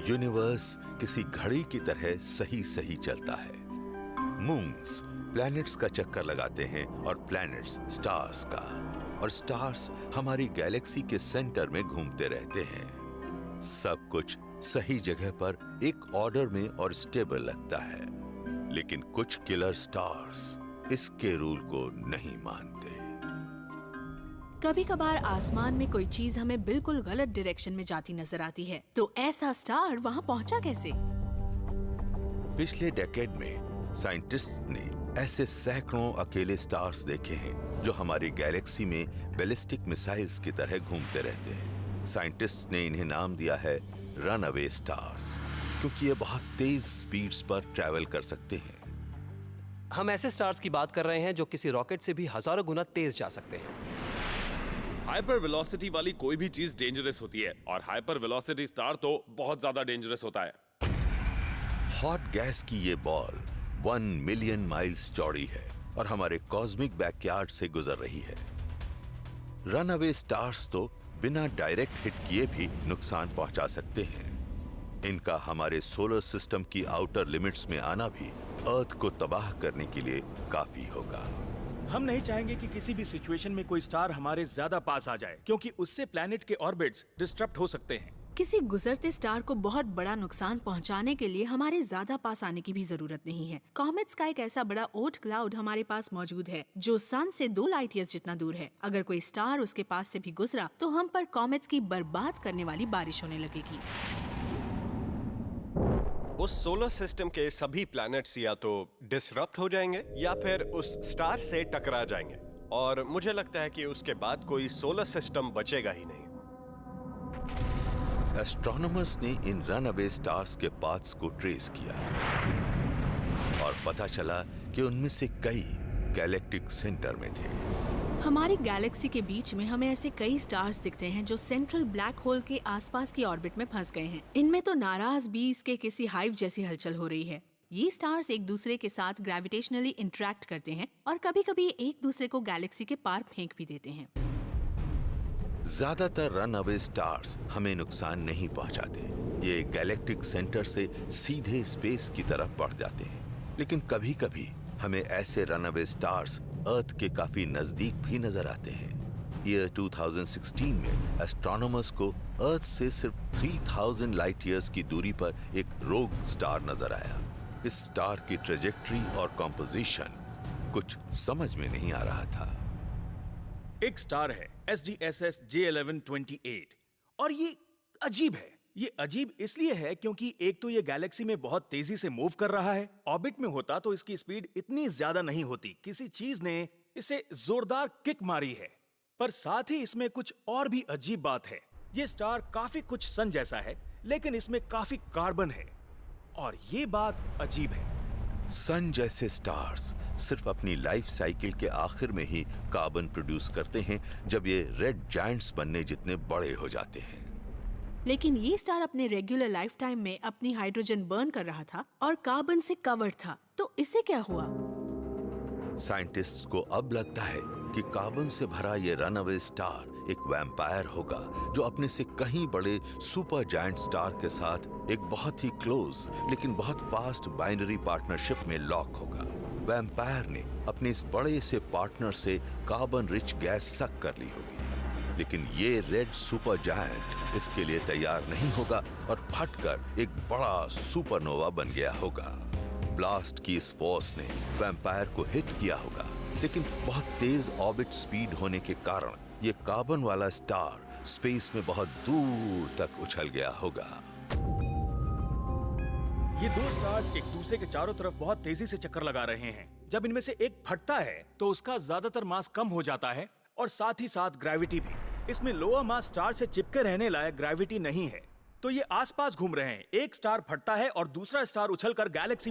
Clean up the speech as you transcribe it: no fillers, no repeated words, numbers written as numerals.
Universe किसी घड़ी की तरह सही सही चलता है। मून्स प्लैनेट्स का चक्कर लगाते हैं और प्लैनेट्स स्टार्स का, और स्टार्स हमारी गैलेक्सी के सेंटर में घूमते रहते हैं। सब कुछ सही जगह पर एक ऑर्डर में और स्टेबल लगता है, लेकिन कुछ किलर स्टार्स इसके रूल को नहीं मानते। कभी कभार आसमान में कोई चीज हमें बिल्कुल गलत डायरेक्शन में जाती नजर आती है, तो ऐसा स्टार वहां पहुंचा कैसे? पिछले डेकेड में साइंटिस्ट्स ने ऐसे सैकड़ों अकेले स्टार्स देखे हैं जो हमारी गैलेक्सी में बैलिस्टिक मिसाइल्स की तरह घूमते रहते हैं। साइंटिस्ट्स ने इन्हें नाम दिया है रनअवे स्टार्स, क्योंकि ये बहुत तेज स्पीड्स पर ट्रैवल कर सकते हैं। हम ऐसे स्टार्स की बात कर रहे हैं जो किसी रॉकेट से भी हजारों गुना तेज जा सकते हैं। हाइपर वेलोसिटी वाली कोई भी चीज डेंजरस होती है, और हाइपर वेलोसिटी स्टार तो बहुत ज्यादा डेंजरस होता है। हॉट गैस की ये बॉल 1 मिलियन माइल्स चौड़ी है और हमारे कॉस्मिक बैकयार्ड से गुजर रही है। रनअवे स्टार्स तो बिना डायरेक्ट हिट किए भी नुकसान पहुंचा सकते हैं। इनका हमारे सोलर सिस्टम की आउटर लिमिट्स में आना भी अर्थ को तबाह करने के लिए काफी होगा। हम नहीं चाहेंगे कि किसी भी सिचुएशन में कोई स्टार हमारे ज्यादा पास आ जाए, क्योंकि उससे प्लैनेट के ऑर्बिट्स डिस्टर्ब हो सकते हैं। किसी गुजरते स्टार को बहुत बड़ा नुकसान पहुंचाने के लिए हमारे ज्यादा पास आने की भी जरूरत नहीं है। कॉमेट्स का एक ऐसा बड़ा ओट क्लाउड हमारे पास मौजूद है जो सन से 2 लाइट ईयर्स जितना दूर है। अगर कोई स्टार उसके पास से भी गुजरा तो हम पर कॉमेट्स की बर्बाद करने वाली बारिश होने लगेगी। उस सोलर सिस्टम के सभी प्लैनेट्स या तो डिसरप्ट हो जाएंगे या फिर उस स्टार से टकरा जाएंगे, और मुझे लगता है कि उसके बाद कोई सोलर सिस्टम बचेगा ही नहीं। एस्ट्रोनॉमर्स ने इन रनअवे स्टार्स के पाथ्स को ट्रेस किया और पता चला कि उनमें से कई गैलेक्टिक सेंटर में थे। हमारी गैलेक्सी के बीच में हमें ऐसे कई स्टार्स दिखते हैं जो सेंट्रल ब्लैक होल के आसपास की ऑर्बिट में फंस गए हैं। इनमें तो नाराज बीज के किसी हाइव जैसी हलचल हो रही है। ये स्टार्स एक दूसरे के साथ ग्रेविटेशनली इंटरेक्ट करते हैं और कभी-कभी एक दूसरे को गैलेक्सी के पार फेंक भी देते हैं। ज्यादातर रनअवे स्टार्स हमें नुकसान नहीं पहुंचाते। ये गैलेक्टिक सेंटर से सीधे स्पेस की तरफ बढ़ जाते हैं, लेकिन कभी-कभी हमें ऐसे रनअवे स्टार्स अर्थ के काफी नजदीक भी नजर आते हैं। ईयर 2016 में एस्ट्रोनॉमर्स को अर्थ से सिर्फ 3000 लाइट ईयर्स की दूरी पर एक रोग स्टार नजर आया। इस स्टार की ट्रेजेक्टरी और कॉम्पोजिशन कुछ समझ में नहीं आ रहा था। एक स्टार है SDSS J1128, और ये अजीब है। ये अजीब इसलिए है क्योंकि एक तो ये गैलेक्सी में बहुत तेजी से मूव कर रहा है। ऑर्बिट में होता तो इसकी स्पीड इतनी ज्यादा नहीं होती। किसी चीज ने इसे जोरदार किक मारी है। पर साथ ही इसमें कुछ और भी अजीब बात है। ये स्टार काफी कुछ सन जैसा है, लेकिन इसमें काफी कार्बन है, और ये बात अजीब है। सन जैसे स्टार्स सिर्फ अपनी लाइफ साइकिल के आखिर में ही कार्बन प्रोड्यूस करते हैं, जब ये रेड जायंट्स बनने जितने बड़े हो जाते हैं। लेकिन ये स्टार अपने रेगुलर लाइफ टाइम में अपनी हाइड्रोजन बर्न कर रहा था और कार्बन से कवर्ड था, तो इसे क्या हुआ? साइंटिस्ट्स को अब लगता है कि कार्बन से भरा ये रनअवे स्टार एक वैम्पायर होगा जो अपने से कहीं बड़े सुपर जायंट स्टार के साथ एक बहुत ही क्लोज लेकिन बहुत फास्ट बाइनरी पार्टनरशिप में लॉक होगा। वैम्पायर ने अपने इस बड़े से पार्टनर से कार्बन रिच गैस सक कर ली होगी, लेकिन ये रेड सुपर जायंट इसके लिए तैयार नहीं होगा और फटकर एक बड़ा सुपरनोवा बन गया होगा। ब्लास्ट की इस फोर्स ने वैम्पायर को हिट किया होगा, लेकिन बहुत तेज ऑर्बिट स्पीड होने के कारण ये कार्बन वाला स्टार स्पेस में बहुत दूर तक उछल गया होगा। ये दो स्टार्स एक दूसरे के चारों तरफ बहुत तेजी से चक्कर लगा रहे हैं। जब इनमें से एक फटता है तो उसका ज्यादातर मास कम हो जाता है, और साथ ही साथ ग्रेविटी भी। इसमें लोअर मास स्टार से चिपके रहने लायक ग्रेविटी नहीं है, तो ये आसपास घूम रहे हैं। एक स्टार फटता है और दूसरा स्टार उछलकर गैलेक्सी